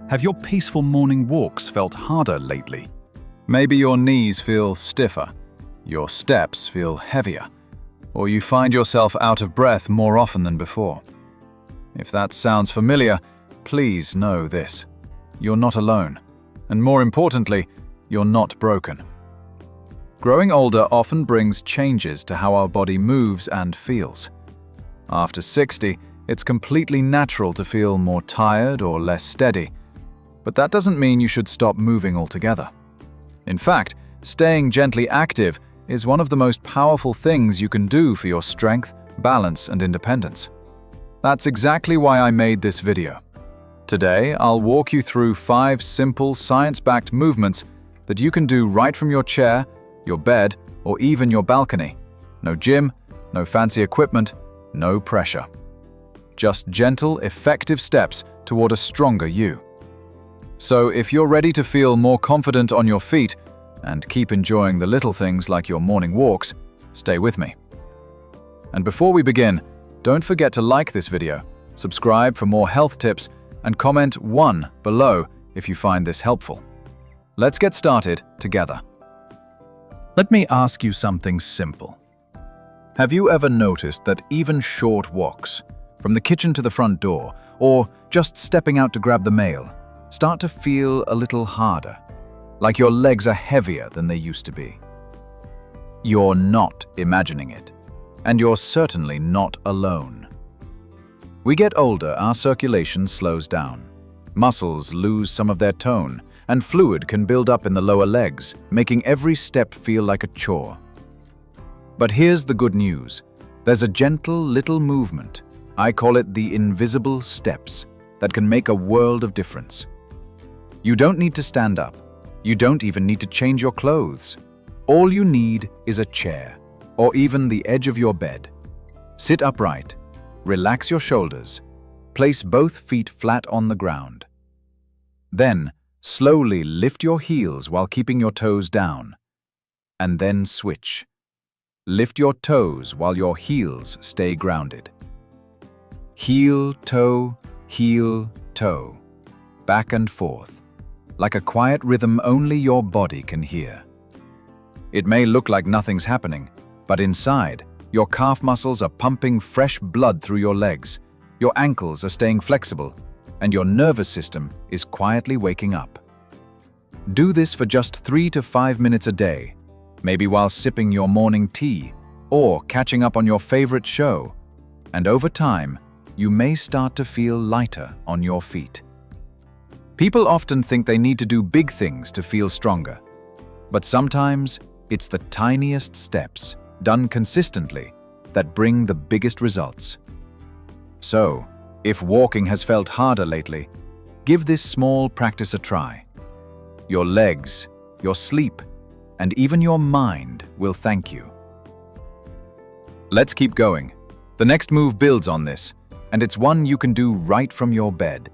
Have your peaceful morning walks felt harder lately? Maybe your knees feel stiffer, your steps feel heavier, or you find yourself out of breath more often than before. If that sounds familiar, please know this: you're not alone, and more importantly, you're not broken. Growing older often brings changes to how our body moves and feels. After 60, it's completely natural to feel more tired or less steady, but that doesn't mean you should stop moving altogether. In fact, staying gently active is one of the most powerful things you can do for your strength, balance, and independence. That's exactly why I made this video. Today, I'll walk you through 5 simple, science-backed movements that you can do right from your chair, your bed, or even your balcony. No gym, no fancy equipment, no pressure. Just gentle, effective steps toward a stronger you. So if you're ready to feel more confident on your feet and keep enjoying the little things like your morning walks, stay with me. And before we begin, don't forget to like this video, subscribe for more health tips, and comment 1 below if you find this helpful. Let's get started together. Let me ask you something simple. Have you ever noticed that even short walks, from the kitchen to the front door, or just stepping out to grab the mail, start to feel a little harder, like your legs are heavier than they used to be? You're not imagining it, and you're certainly not alone. We get older, our circulation slows down. Muscles lose some of their tone, and fluid can build up in the lower legs, making every step feel like a chore. But here's the good news. There's a gentle little movement, I call it the invisible steps, that can make a world of difference. You don't need to stand up. You don't even need to change your clothes. All you need is a chair, or even the edge of your bed. Sit upright, relax your shoulders, place both feet flat on the ground. Then, slowly lift your heels while keeping your toes down. And then switch. Lift your toes while your heels stay grounded. Heel, toe, back and forth, like a quiet rhythm only your body can hear. It may look like nothing's happening, but inside, your calf muscles are pumping fresh blood through your legs, your ankles are staying flexible, and your nervous system is quietly waking up. Do this for just 3 to 5 minutes a day, maybe while sipping your morning tea or catching up on your favorite show, and over time, you may start to feel lighter on your feet. People often think they need to do big things to feel stronger, but sometimes it's the tiniest steps, done consistently, that bring the biggest results. So, if walking has felt harder lately, give this small practice a try. Your legs, your sleep, and even your mind will thank you. Let's keep going. The next move builds on this, and it's one you can do right from your bed.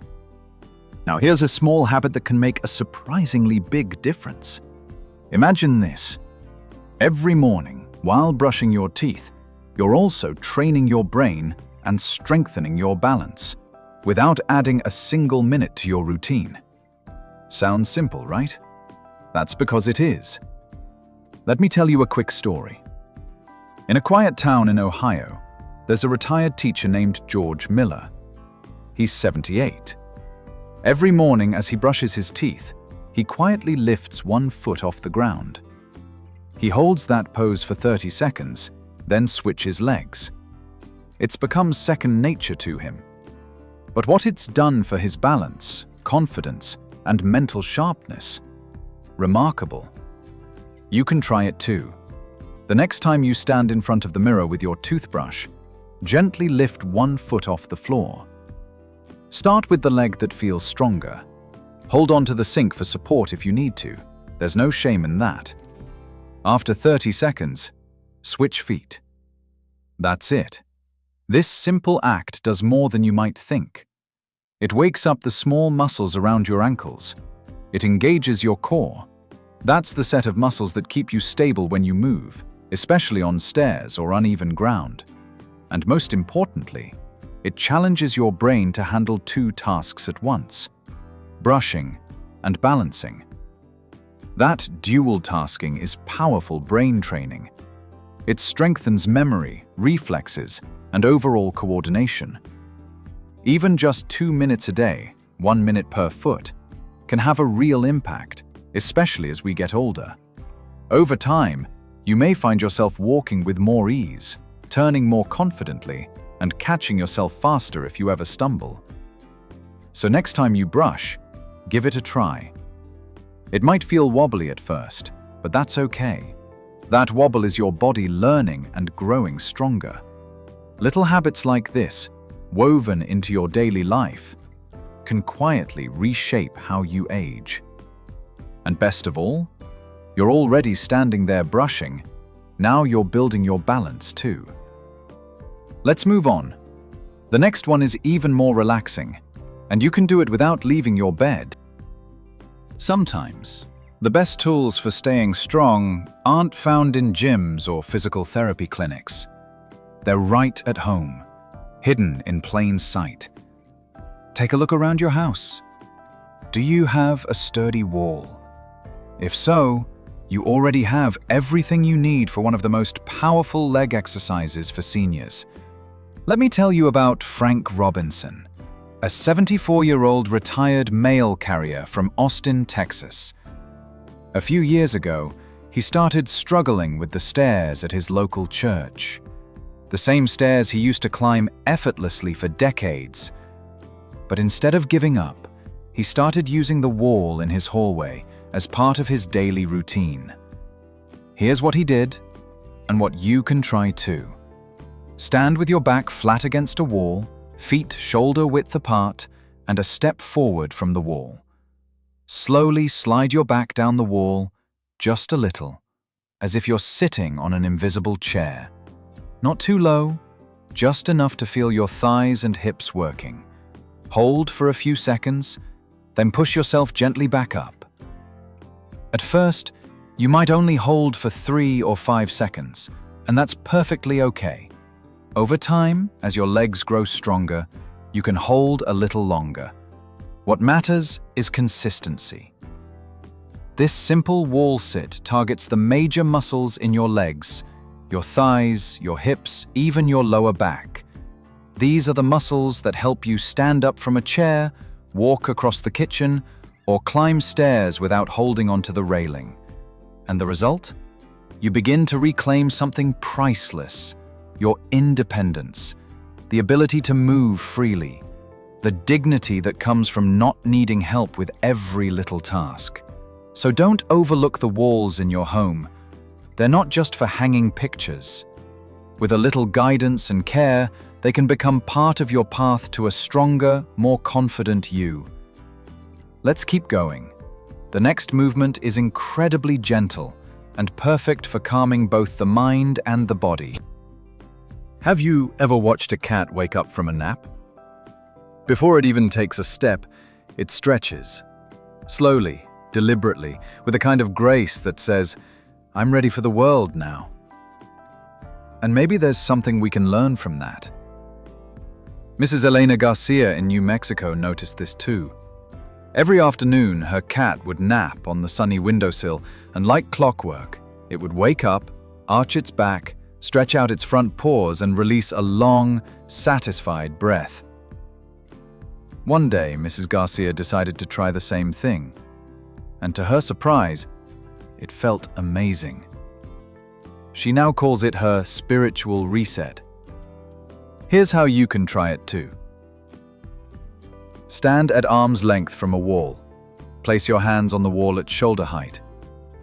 Now here's a small habit that can make a surprisingly big difference. Imagine this. Every morning, while brushing your teeth, you're also training your brain and strengthening your balance, without adding a single minute to your routine. Sounds simple, right? That's because it is. Let me tell you a quick story. In a quiet town in Ohio, there's a retired teacher named George Miller. He's 78. Every morning as he brushes his teeth, he quietly lifts 1 foot off the ground. He holds that pose for 30 seconds, then switches legs. It's become second nature to him. But what it's done for his balance, confidence, and mental sharpness? Remarkable. You can try it too. The next time you stand in front of the mirror with your toothbrush, gently lift 1 foot off the floor. Start with the leg that feels stronger. Hold on to the sink for support if you need to. There's no shame in that. After 30 seconds, switch feet. That's it. This simple act does more than you might think. It wakes up the small muscles around your ankles. It engages your core. That's the set of muscles that keep you stable when you move, especially on stairs or uneven ground. And most importantly, it challenges your brain to handle 2 tasks at once. brushing, and balancing. That dual tasking is powerful brain training. It strengthens memory, reflexes, and overall coordination. Even just 2 minutes a day, 1 minute per foot, can have a real impact, especially as we get older. Over time, you may find yourself walking with more ease, turning more confidently, and catching yourself faster if you ever stumble. So next time you brush, give it a try. It might feel wobbly at first, but that's okay. That wobble is your body learning and growing stronger. Little habits like this, woven into your daily life, can quietly reshape how you age. And best of all, you're already standing there brushing. Now you're building your balance too. Let's move on. The next one is even more relaxing, and you can do it without leaving your bed. Sometimes, the best tools for staying strong aren't found in gyms or physical therapy clinics. They're right at home, hidden in plain sight. Take a look around your house. Do you have a sturdy wall? If so, you already have everything you need for one of the most powerful leg exercises for seniors. Let me tell you about Frank Robinson, a 74-year-old retired mail carrier from Austin, Texas. A few years ago, he started struggling with the stairs at his local church. The same stairs he used to climb effortlessly for decades. But instead of giving up, he started using the wall in his hallway as part of his daily routine. Here's what he did, and what you can try too. Stand with your back flat against a wall, feet shoulder-width apart, and a step forward from the wall. Slowly slide your back down the wall, just a little, as if you're sitting on an invisible chair. Not too low, just enough to feel your thighs and hips working. Hold for a few seconds, then push yourself gently back up. At first, you might only hold for 3 or 5 seconds, and that's perfectly okay. Over time, as your legs grow stronger, you can hold a little longer. What matters is consistency. This simple wall sit targets the major muscles in your legs, your thighs, your hips, even your lower back. These are the muscles that help you stand up from a chair, walk across the kitchen, or climb stairs without holding onto the railing. And the result? You begin to reclaim something priceless: your independence, the ability to move freely, the dignity that comes from not needing help with every little task. So don't overlook the walls in your home. They're not just for hanging pictures. With a little guidance and care, they can become part of your path to a stronger, more confident you. Let's keep going. The next movement is incredibly gentle and perfect for calming both the mind and the body. Have you ever watched a cat wake up from a nap? Before it even takes a step, it stretches. Slowly, deliberately, with a kind of grace that says, "I'm ready for the world now." And maybe there's something we can learn from that. Mrs. Elena Garcia in New Mexico noticed this too. Every afternoon, her cat would nap on the sunny windowsill, and like clockwork, it would wake up, arch its back, stretch out its front paws, and release a long, satisfied breath. One day, Mrs. Garcia decided to try the same thing. And to her surprise, it felt amazing. She now calls it her spiritual reset. Here's how you can try it too. Stand at arm's length from a wall. Place your hands on the wall at shoulder height.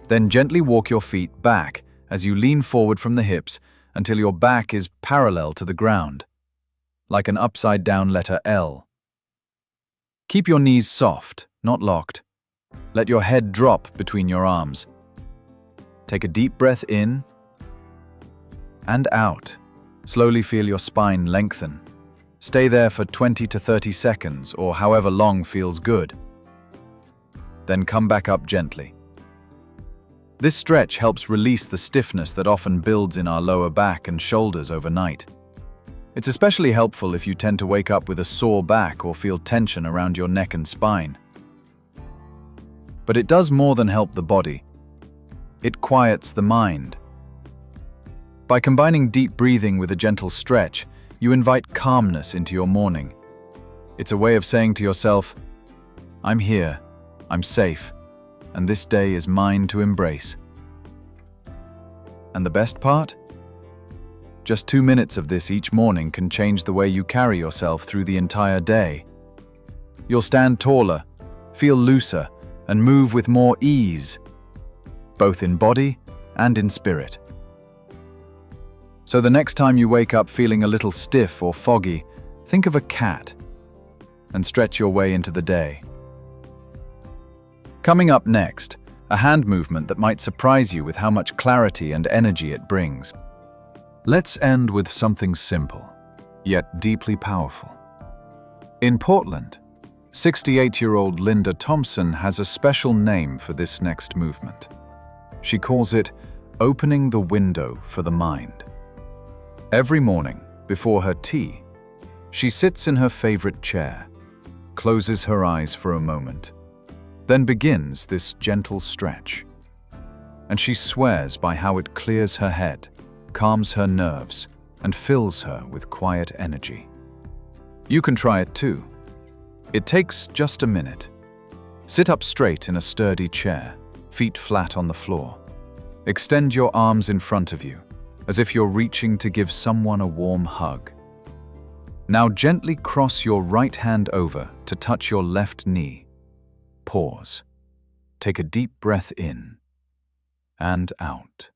Then gently walk your feet back as you lean forward from the hips until your back is parallel to the ground, like an upside-down letter L. Keep your knees soft, not locked. Let your head drop between your arms. Take a deep breath in and out. Slowly feel your spine lengthen. Stay there for 20 to 30 seconds or however long feels good. Then come back up gently. This stretch helps release the stiffness that often builds in our lower back and shoulders overnight. It's especially helpful if you tend to wake up with a sore back or feel tension around your neck and spine. But it does more than help the body. It quiets the mind. By combining deep breathing with a gentle stretch, you invite calmness into your morning. It's a way of saying to yourself, I'm here, I'm safe, and this day is mine to embrace. And the best part? Just 2 minutes of this each morning can change the way you carry yourself through the entire day. You'll stand taller, feel looser, and move with more ease, both in body and in spirit. So the next time you wake up feeling a little stiff or foggy, think of a cat and stretch your way into the day. Coming up next, a hand movement that might surprise you with how much clarity and energy it brings. Let's end with something simple, yet deeply powerful. In Portland, 68-year-old Linda Thompson has a special name for this next movement. She calls it opening the window for the mind. Every morning, before her tea, she sits in her favorite chair, closes her eyes for a moment, then begins this gentle stretch. And she swears by how it clears her head, calms her nerves, and fills her with quiet energy. You can try it too. It takes just a minute. Sit up straight in a sturdy chair, feet flat on the floor. Extend your arms in front of you, as if you're reaching to give someone a warm hug. Now gently cross your right hand over to touch your left knee. Pause. Take a deep breath in and out.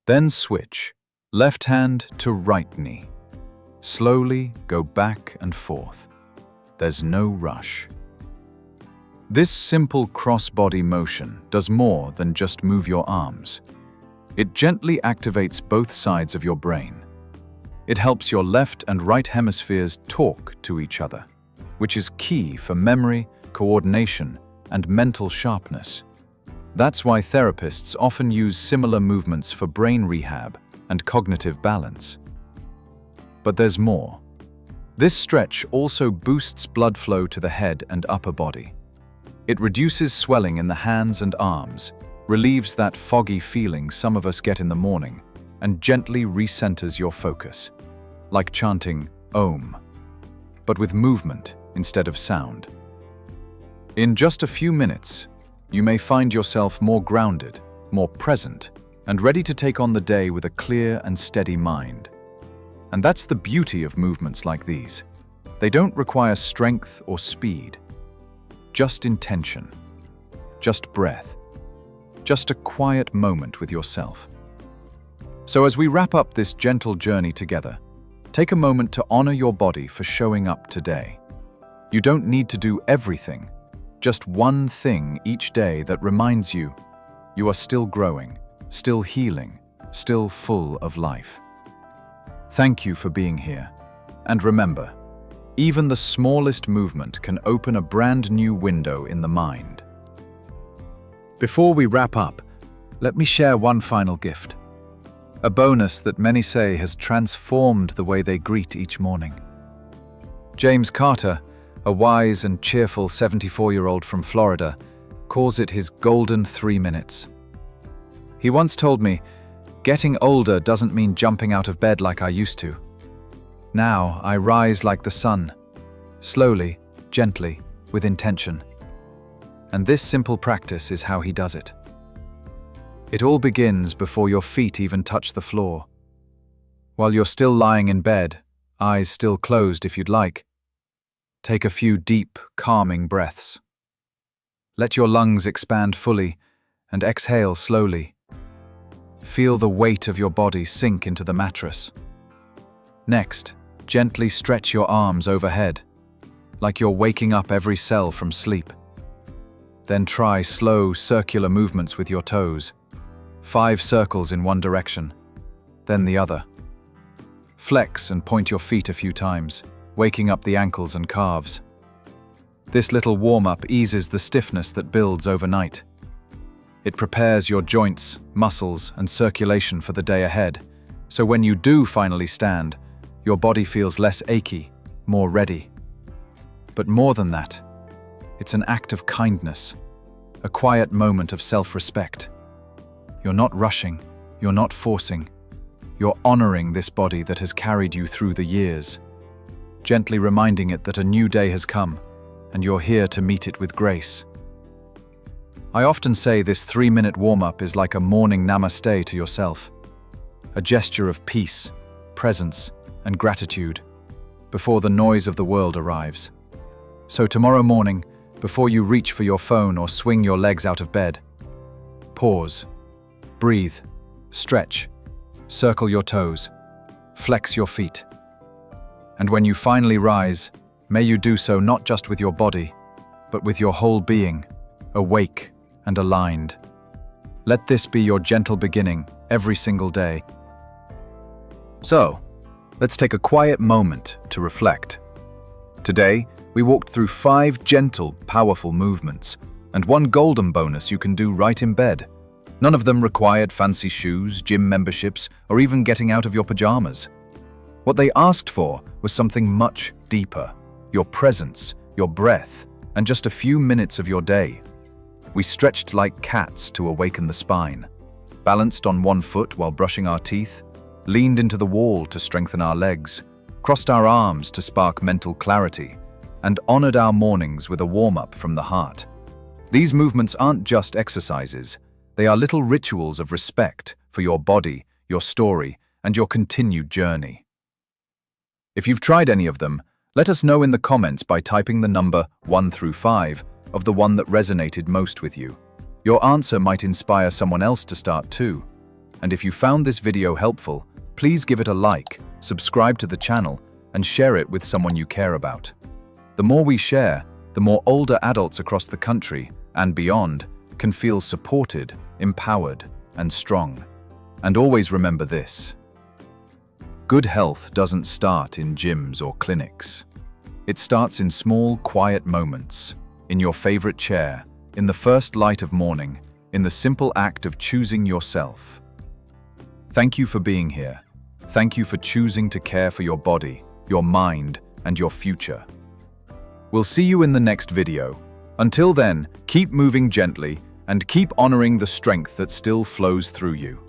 Then switch, left hand to right knee. Slowly go back and forth. There's no rush. This simple cross-body motion does more than just move your arms. It gently activates both sides of your brain. It helps your left and right hemispheres talk to each other, which is key for memory, coordination, and mental sharpness. That's why therapists often use similar movements for brain rehab and cognitive balance. But there's more. This stretch also boosts blood flow to the head and upper body. It reduces swelling in the hands and arms, relieves that foggy feeling some of us get in the morning, and gently recenters your focus, like chanting Om, but with movement instead of sound. In just a few minutes, you may find yourself more grounded, more present, and ready to take on the day with a clear and steady mind. And that's the beauty of movements like these. They don't require strength or speed, just intention, just breath, just a quiet moment with yourself. So as we wrap up this gentle journey together, take a moment to honor your body for showing up today. You don't need to do everything, just one thing each day that reminds you you are still growing, still healing, still full of life. Thank you for being here. And remember, even the smallest movement can open a brand new window in the mind. Before we wrap up, let me share one final gift. A bonus that many say has transformed the way they greet each morning. James Carter, a wise and cheerful 74-year-old from Florida, calls it his golden 3 minutes. He once told me, "Getting older doesn't mean jumping out of bed like I used to. Now I rise like the sun, slowly, gently, with intention." And this simple practice is how he does it. It all begins before your feet even touch the floor. While you're still lying in bed, eyes still closed if you'd like, take a few deep, calming breaths. Let your lungs expand fully and exhale slowly. Feel the weight of your body sink into the mattress. Next, gently stretch your arms overhead, like you're waking up every cell from sleep. Then try slow, circular movements with your toes. 5 circles in one direction, then the other. Flex and point your feet a few times, waking up the ankles and calves. This little warm-up eases the stiffness that builds overnight. It prepares your joints, muscles, and circulation for the day ahead, so when you do finally stand, your body feels less achy, more ready. But more than that, it's an act of kindness. a quiet moment of self-respect. You're not rushing, you're not forcing. You're honoring this body that has carried you through the years, gently reminding it that a new day has come, and you're here to meet it with grace. I often say this 3-minute warm-up is like a morning namaste to yourself, a gesture of peace, presence, and gratitude before the noise of the world arrives. So tomorrow morning, before you reach for your phone or swing your legs out of bed, pause, breathe, stretch, circle your toes, flex your feet. And when you finally rise, may you do so not just with your body, but with your whole being, awake and aligned. Let this be your gentle beginning every single day. So, let's take a quiet moment to reflect. Today, we walked through 5 gentle, powerful movements, and 1 golden bonus you can do right in bed. None of them required fancy shoes, gym memberships, or even getting out of your pajamas. What they asked for was something much deeper: your presence, your breath, and just a few minutes of your day. We stretched like cats to awaken the spine, balanced on 1 foot while brushing our teeth, leaned into the wall to strengthen our legs, crossed our arms to spark mental clarity, and honored our mornings with a warm-up from the heart. These movements aren't just exercises. They are little rituals of respect for your body, your story, and your continued journey. If you've tried any of them, let us know in the comments by typing the number 1 through 5 of the one that resonated most with you. Your answer might inspire someone else to start too. And if you found this video helpful, please give it a like, subscribe to the channel, and share it with someone you care about. The more we share, the more older adults across the country and beyond can feel supported, empowered, and strong. And always remember this: good health doesn't start in gyms or clinics. It starts in small, quiet moments, in your favorite chair, in the first light of morning, in the simple act of choosing yourself. Thank you for being here. Thank you for choosing to care for your body, your mind, and your future. We'll see you in the next video. Until then, keep moving gently and keep honoring the strength that still flows through you.